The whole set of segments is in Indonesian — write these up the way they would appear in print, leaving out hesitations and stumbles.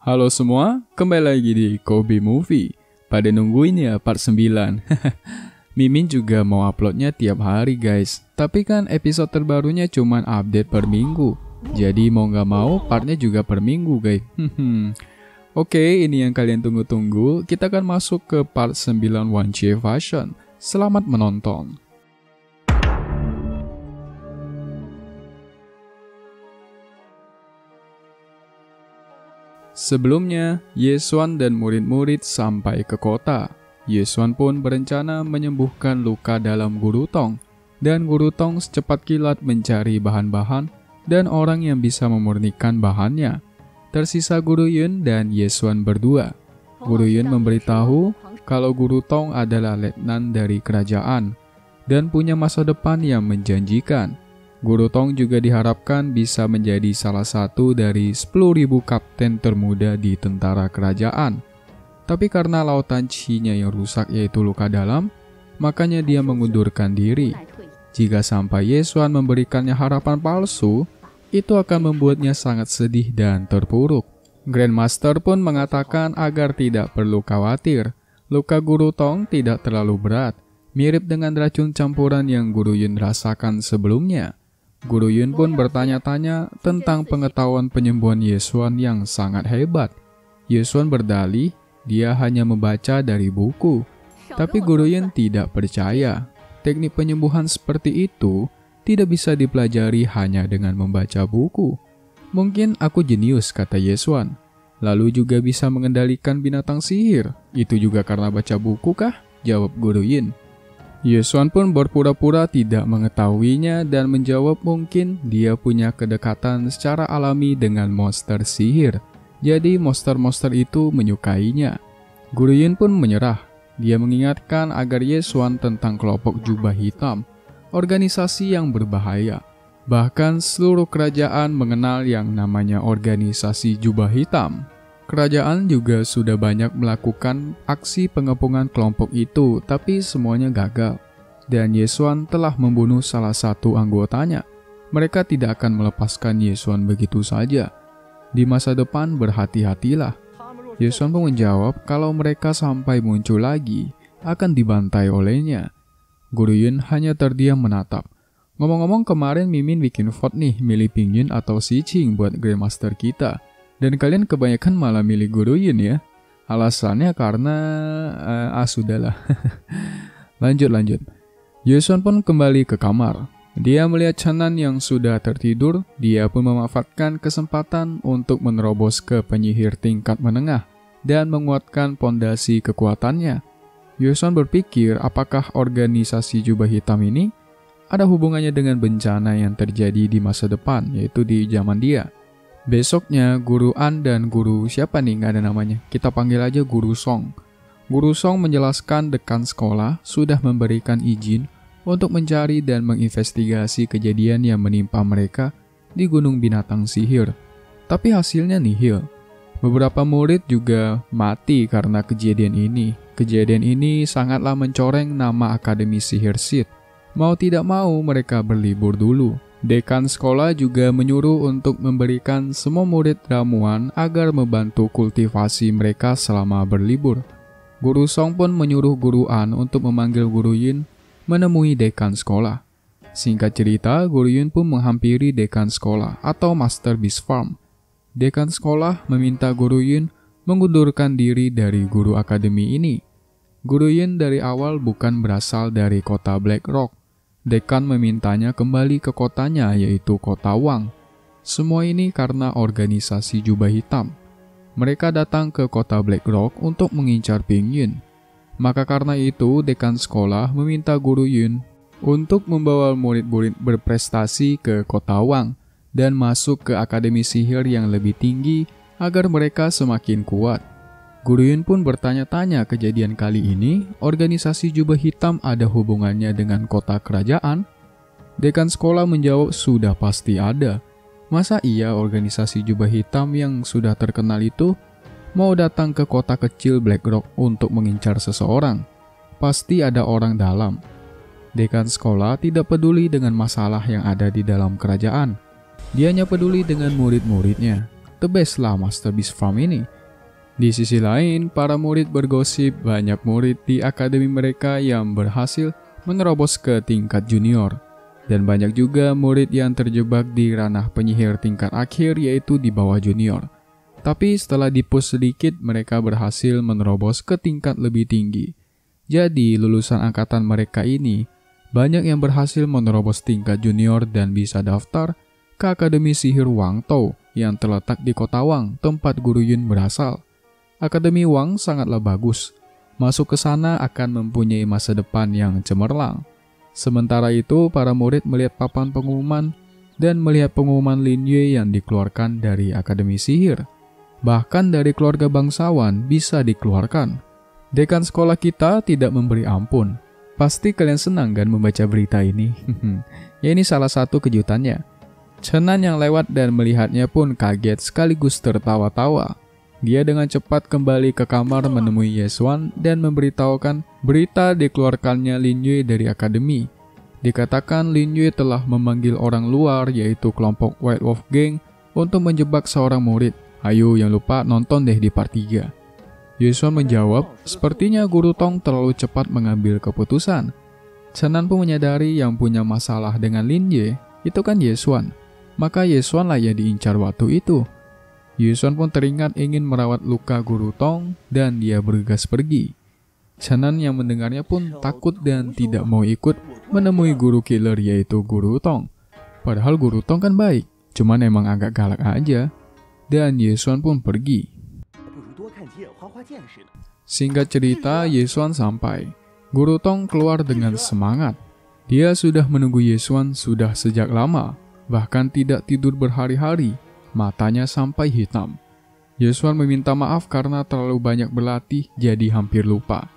Halo semua, kembali lagi di Kobe Movie. Pada nungguin ya part 9. Mimin juga mau uploadnya tiap hari guys. Tapi kan episode terbarunya cuman update per minggu. Jadi mau gak mau partnya juga per minggu guys. Oke, ini yang kalian tunggu-tunggu. Kita akan masuk ke part 9 One J Fashion. Selamat menonton. Sebelumnya, Yesuan dan murid-murid sampai ke kota. Yesuan pun berencana menyembuhkan luka dalam Guru Tong, dan Guru Tong secepat kilat mencari bahan-bahan dan orang yang bisa memurnikan bahannya. Tersisa Guru Yun dan Yesuan berdua. Guru Yun memberitahu kalau Guru Tong adalah letnan dari kerajaan dan punya masa depan yang menjanjikan. Guru Tong juga diharapkan bisa menjadi salah satu dari 10.000 kapten termuda di tentara kerajaan. Tapi karena lautan chi-nya yang rusak yaitu luka dalam, makanya dia mengundurkan diri. Jika sampai Yesuan memberikannya harapan palsu, itu akan membuatnya sangat sedih dan terpuruk. Grandmaster pun mengatakan agar tidak perlu khawatir. Luka Guru Tong tidak terlalu berat, mirip dengan racun campuran yang Guru Yun rasakan sebelumnya. Guru Yun pun bertanya-tanya tentang pengetahuan penyembuhan Yesuan yang sangat hebat. Yesuan berdalih dia hanya membaca dari buku. Tapi Guru Yun tidak percaya. Teknik penyembuhan seperti itu tidak bisa dipelajari hanya dengan membaca buku. Mungkin aku jenius, kata Yesuan. Lalu juga bisa mengendalikan binatang sihir. Itu juga karena baca buku kah? Jawab Guru Yun. Yesuan pun berpura-pura tidak mengetahuinya dan menjawab mungkin dia punya kedekatan secara alami dengan monster sihir. Jadi monster-monster itu menyukainya. Guru Yun pun menyerah. Dia mengingatkan agar Yesuan tentang kelompok jubah hitam, organisasi yang berbahaya. Bahkan seluruh kerajaan mengenal yang namanya organisasi jubah hitam. Kerajaan juga sudah banyak melakukan aksi pengepungan kelompok itu, tapi semuanya gagal. Dan Yesuan telah membunuh salah satu anggotanya. Mereka tidak akan melepaskan Yesuan begitu saja. Di masa depan berhati-hatilah. Yesuan pun menjawab kalau mereka sampai muncul lagi, akan dibantai olehnya. Guru Yun hanya terdiam menatap. Ngomong-ngomong kemarin Mimin bikin vote nih, milih Ping Yun atau Si Ching buat Grandmaster kita. Dan kalian kebanyakan malah milih Guru Yun ya. Alasannya karena... sudahlah. Lanjut. Yesuan pun kembali ke kamar. Dia melihat Chanan yang sudah tertidur. Dia pun memanfaatkan kesempatan untuk menerobos ke penyihir tingkat menengah dan menguatkan pondasi kekuatannya. Yesuan berpikir apakah organisasi jubah hitam ini ada hubungannya dengan bencana yang terjadi di masa depan, yaitu di zaman dia. Besoknya, Guru An dan Guru siapa nih, nggak ada namanya. Kita panggil aja Guru Song. Guru Song menjelaskan dekan sekolah sudah memberikan izin untuk mencari dan menginvestigasi kejadian yang menimpa mereka di Gunung Binatang Sihir. Tapi hasilnya nihil. Beberapa murid juga mati karena kejadian ini. Kejadian ini sangatlah mencoreng nama Akademi Sihir Sid. Mau tidak mau mereka berlibur dulu. Dekan sekolah juga menyuruh untuk memberikan semua murid ramuan agar membantu kultivasi mereka selama berlibur. Guru Song pun menyuruh Guru An untuk memanggil Guru Yun menemui dekan sekolah. Singkat cerita, Guru Yun pun menghampiri dekan sekolah atau Master Beast Farm. Dekan sekolah meminta Guru Yun mengundurkan diri dari guru akademi ini. Guru Yun dari awal bukan berasal dari kota Black Rock. Dekan memintanya kembali ke kotanya, yaitu kota Wang. Semua ini karena organisasi jubah hitam. Mereka datang ke kota Black Rock untuk mengincar Ping Yun. Maka karena itu, dekan sekolah meminta Guru Yun untuk membawa murid-murid berprestasi ke kota Wang dan masuk ke akademi sihir yang lebih tinggi agar mereka semakin kuat. Guru Yun pun bertanya-tanya kejadian kali ini, organisasi jubah hitam ada hubungannya dengan kota kerajaan? Dekan sekolah menjawab sudah pasti ada. Masa iya organisasi jubah hitam yang sudah terkenal itu mau datang ke kota kecil Black Rock untuk mengincar seseorang? Pasti ada orang dalam. Dekan sekolah tidak peduli dengan masalah yang ada di dalam kerajaan. Dia hanya peduli dengan murid-muridnya. the best lah Master Beast Farm ini. Di sisi lain, para murid bergosip banyak murid di akademi mereka yang berhasil menerobos ke tingkat junior. Dan banyak juga murid yang terjebak di ranah penyihir tingkat akhir yaitu di bawah junior. Tapi setelah dipush sedikit, mereka berhasil menerobos ke tingkat lebih tinggi. Jadi lulusan angkatan mereka ini, banyak yang berhasil menerobos tingkat junior dan bisa daftar ke Akademi Sihir Wang Tou yang terletak di kota Wang, tempat Guru Yun berasal. Akademi Wang sangatlah bagus. Masuk ke sana akan mempunyai masa depan yang cemerlang. Sementara itu, para murid melihat papan pengumuman dan melihat pengumuman Lin Yue yang dikeluarkan dari Akademi Sihir. Bahkan dari keluarga bangsawan bisa dikeluarkan. Dekan sekolah kita tidak memberi ampun. Pasti kalian senang kan membaca berita ini? Ya, ini salah satu kejutannya. Chen Nan yang lewat dan melihatnya pun kaget sekaligus tertawa-tawa. Dia dengan cepat kembali ke kamar menemui Ye Xuan dan memberitahukan berita dikeluarkannya Lin Yue dari akademi. Dikatakan Lin Yue telah memanggil orang luar yaitu kelompok White Wolf Gang untuk menjebak seorang murid. Ayo yang lupa nonton deh di part 3. Ye Xuan menjawab, sepertinya Guru Tong terlalu cepat mengambil keputusan. Chen Nan pun menyadari yang punya masalah dengan Lin Yue itu kan Ye Xuan. Maka Ye Xuan lah yang diincar waktu itu. Ye Xuan pun teringat ingin merawat luka Guru Tong dan dia bergegas pergi. Chen Nan yang mendengarnya pun takut dan tidak mau ikut menemui guru killer yaitu Guru Tong. Padahal Guru Tong kan baik, cuman emang agak galak aja. Dan Ye Xuan pun pergi. Singkat cerita, Ye Xuan sampai. Guru Tong keluar dengan semangat. Dia sudah menunggu Ye Xuan sudah sejak lama, bahkan tidak tidur berhari-hari. Matanya sampai hitam. Ye Xuan meminta maaf karena terlalu banyak berlatih jadi hampir lupa.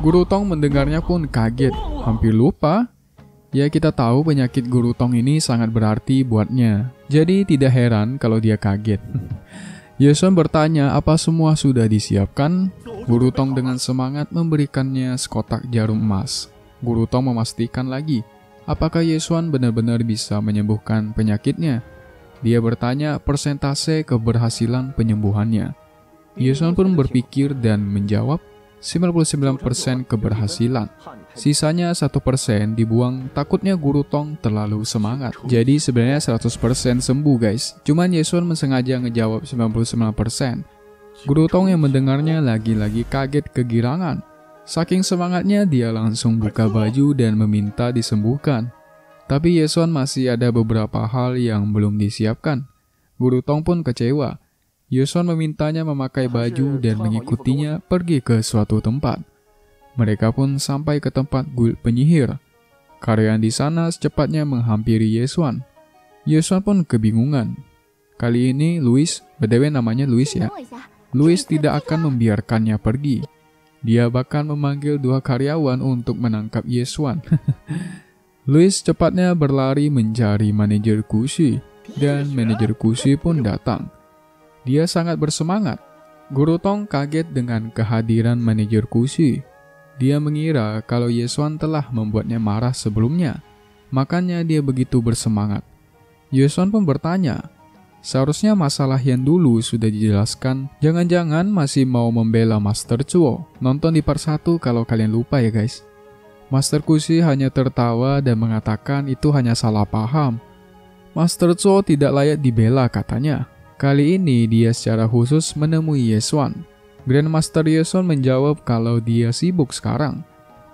Guru Tong mendengarnya pun kaget. Hampir lupa? Ya, kita tahu penyakit Guru Tong ini sangat berarti buatnya. Jadi tidak heran kalau dia kaget. Ye Xuan bertanya apa semua sudah disiapkan. Guru Tong dengan semangat memberikannya sekotak jarum emas. Guru Tong memastikan lagi apakah Ye Xuan benar-benar bisa menyembuhkan penyakitnya. Dia bertanya persentase keberhasilan penyembuhannya. Ye Xuan pun berpikir dan menjawab 99% keberhasilan. Sisanya 1% dibuang takutnya Guru Tong terlalu semangat. Jadi sebenarnya 100% sembuh guys. Cuman Ye Xuan sengaja ngejawab 99%. Guru Tong yang mendengarnya lagi-lagi kaget kegirangan. Saking semangatnya dia langsung buka baju dan meminta disembuhkan. Tapi Ye Xuan masih ada beberapa hal yang belum disiapkan. Guru Tong pun kecewa. Ye Xuan memintanya memakai baju dan mengikutinya pergi ke suatu tempat. Mereka pun sampai ke tempat guild penyihir. Karyawan di sana secepatnya menghampiri Ye Xuan. Ye Xuan pun kebingungan. Kali ini Louis, btw namanya Louis ya. Louis tidak akan membiarkannya pergi. Dia bahkan memanggil 2 karyawan untuk menangkap Ye Xuan. Louis cepatnya berlari mencari manajer Kushi. Dan manajer Kushi pun datang. Dia sangat bersemangat. Guru Tong kaget dengan kehadiran manajer Kushi. Dia mengira kalau Ye Xuan telah membuatnya marah sebelumnya. Makanya dia begitu bersemangat. Ye Xuan pun bertanya, seharusnya masalah yang dulu sudah dijelaskan. Jangan-jangan masih mau membela Master Chuo. Nonton di part 1 kalau kalian lupa ya guys. Master Kushi hanya tertawa dan mengatakan itu hanya salah paham. Master Chuo tidak layak dibela katanya. Kali ini dia secara khusus menemui Ye Xuan. Grandmaster Ye Xuan menjawab kalau dia sibuk sekarang.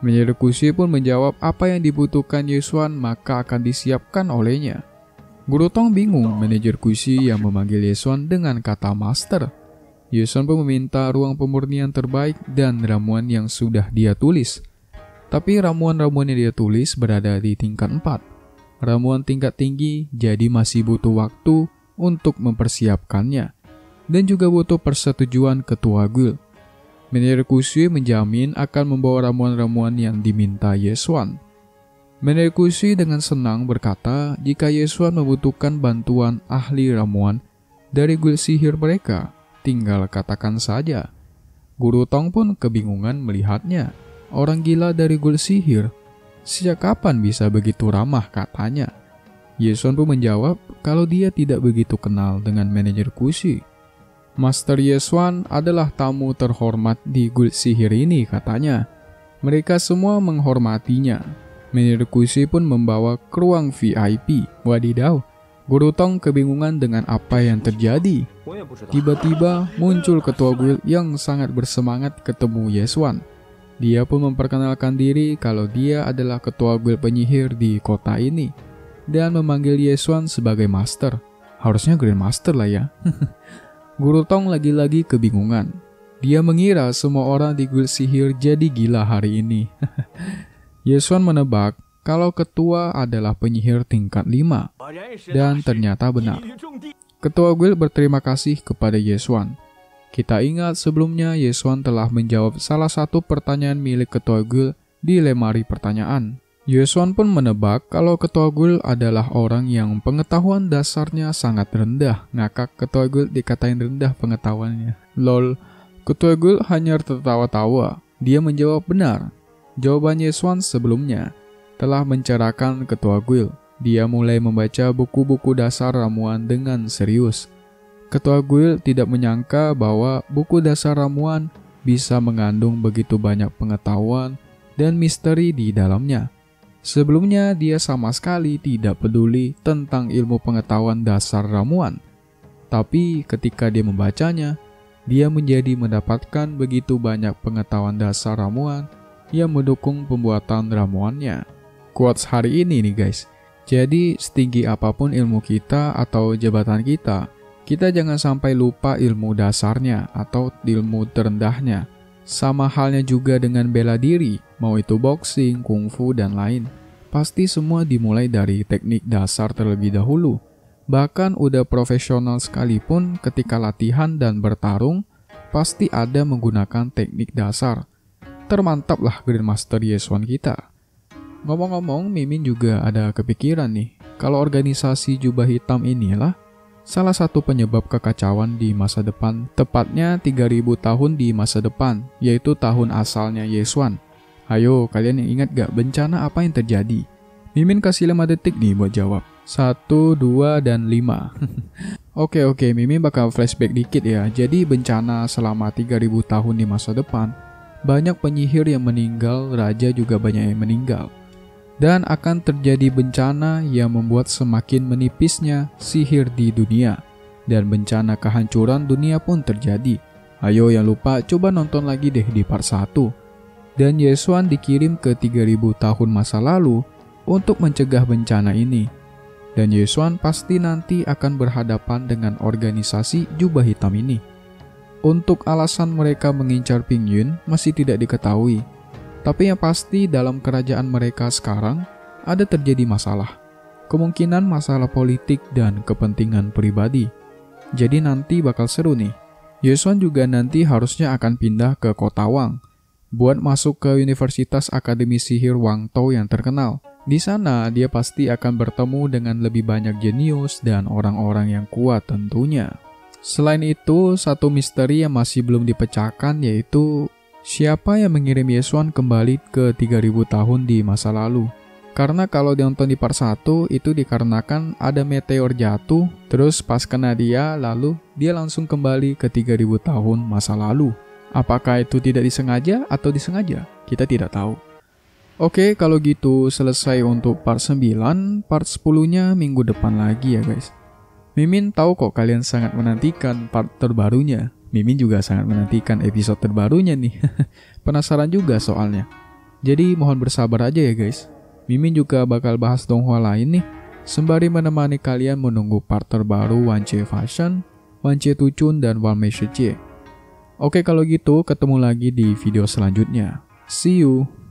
Manajer Kushi pun menjawab apa yang dibutuhkan Ye Xuan maka akan disiapkan olehnya. Guru Tong bingung manajer Kushi yang memanggil Ye Xuan dengan kata master. Ye Xuan pun meminta ruang pemurnian terbaik dan ramuan yang sudah dia tulis. Tapi ramuan-ramuan yang dia tulis berada di tingkat 4. Ramuan tingkat tinggi jadi masih butuh waktu untuk mempersiapkannya, dan juga butuh persetujuan ketua guild. Manajer Kushi menjamin akan membawa ramuan-ramuan yang diminta Ye Xuan. Manajer Kushi dengan senang berkata jika Ye Xuan membutuhkan bantuan ahli ramuan dari guild sihir mereka, tinggal katakan saja. Guru Tong pun kebingungan melihatnya. Orang gila dari guild sihir, sejak kapan bisa begitu ramah katanya. Yesuan pun menjawab kalau dia tidak begitu kenal dengan manajer Kushi. Master Yesuan adalah tamu terhormat di guild sihir ini katanya. Mereka semua menghormatinya. Manajer Kushi pun membawa ke ruang VIP. Wadidaw, Guru Tong kebingungan dengan apa yang terjadi. Tiba-tiba muncul ketua guild yang sangat bersemangat ketemu Yesuan. Dia pun memperkenalkan diri kalau dia adalah ketua guild penyihir di kota ini dan memanggil Yesuan sebagai master. Harusnya Grandmaster lah ya. Guru Tong lagi-lagi kebingungan. Dia mengira semua orang di guild sihir jadi gila hari ini. Yesuan menebak kalau ketua adalah penyihir tingkat 5. Dan ternyata benar. Ketua guild berterima kasih kepada Yesuan. Kita ingat sebelumnya Yesuan telah menjawab salah satu pertanyaan milik ketua guild di lemari pertanyaan. Yesuan pun menebak kalau ketua guild adalah orang yang pengetahuan dasarnya sangat rendah. Ngakak, ketua guild dikatain rendah pengetahuannya. Lol, ketua guild hanya tertawa-tawa. Dia menjawab benar. Jawaban Yesuan sebelumnya telah mencerahkan ketua guild. Dia mulai membaca buku-buku dasar ramuan dengan serius. Ketua guild tidak menyangka bahwa buku dasar ramuan bisa mengandung begitu banyak pengetahuan dan misteri di dalamnya. Sebelumnya dia sama sekali tidak peduli tentang ilmu pengetahuan dasar ramuan. Tapi ketika dia membacanya, dia menjadi mendapatkan begitu banyak pengetahuan dasar ramuan yang mendukung pembuatan ramuannya. Quotes hari ini nih guys. Jadi setinggi apapun ilmu kita atau jabatan kita jangan sampai lupa ilmu dasarnya atau ilmu terendahnya. Sama halnya juga dengan bela diri, mau itu boxing, kungfu, dan lain. Pasti semua dimulai dari teknik dasar terlebih dahulu. Bahkan udah profesional sekalipun ketika latihan dan bertarung, pasti ada menggunakan teknik dasar. Termantaplah Grandmaster Yesuan kita. Ngomong-ngomong, Mimin juga ada kepikiran nih, kalau organisasi jubah hitam inilah salah satu penyebab kekacauan di masa depan, tepatnya 3000 tahun di masa depan, yaitu tahun asalnya Yesuan. Ayo, kalian yang ingat gak bencana apa yang terjadi? Mimin kasih 5 detik nih buat jawab. 1, 2, dan 5. Oke, Mimin bakal flashback dikit ya. Jadi bencana selama 3000 tahun di masa depan, banyak penyihir yang meninggal, raja juga banyak yang meninggal. Dan akan terjadi bencana yang membuat semakin menipisnya sihir di dunia. Dan bencana kehancuran dunia pun terjadi. Ayo yang lupa coba nonton lagi deh di part 1. Dan Yesuan dikirim ke 3000 tahun masa lalu untuk mencegah bencana ini. Dan Yesuan pasti nanti akan berhadapan dengan organisasi jubah hitam ini. Untuk alasan mereka mengincar Ping Yun masih tidak diketahui. Tapi yang pasti dalam kerajaan mereka sekarang ada terjadi masalah. Kemungkinan masalah politik dan kepentingan pribadi. Jadi nanti bakal seru nih. Yesuan juga nanti harusnya akan pindah ke kota Wang buat masuk ke Universitas Akademi Sihir Wang Tao yang terkenal. Di sana dia pasti akan bertemu dengan lebih banyak jenius dan orang-orang yang kuat tentunya. Selain itu, satu misteri yang masih belum dipecahkan yaitu siapa yang mengirim Yesuan kembali ke 3000 tahun di masa lalu? Karena kalau ditonton di part 1 itu dikarenakan ada meteor jatuh, terus pas kena dia, lalu dia langsung kembali ke 3000 tahun masa lalu. Apakah itu tidak disengaja atau disengaja? Kita tidak tahu. Oke, kalau gitu selesai untuk part 9, part 10-nya minggu depan lagi ya guys. Mimin tahu kok kalian sangat menantikan part terbarunya. Mimin juga sangat menantikan episode terbarunya nih. Penasaran juga soalnya. Jadi mohon bersabar aja ya guys. Mimin juga bakal bahas donghua lain nih, sembari menemani kalian menunggu part terbaru Wanche Fashion, Wanche Tuchun, dan Wanmei Shijie. Oke kalau gitu ketemu lagi di video selanjutnya. See you!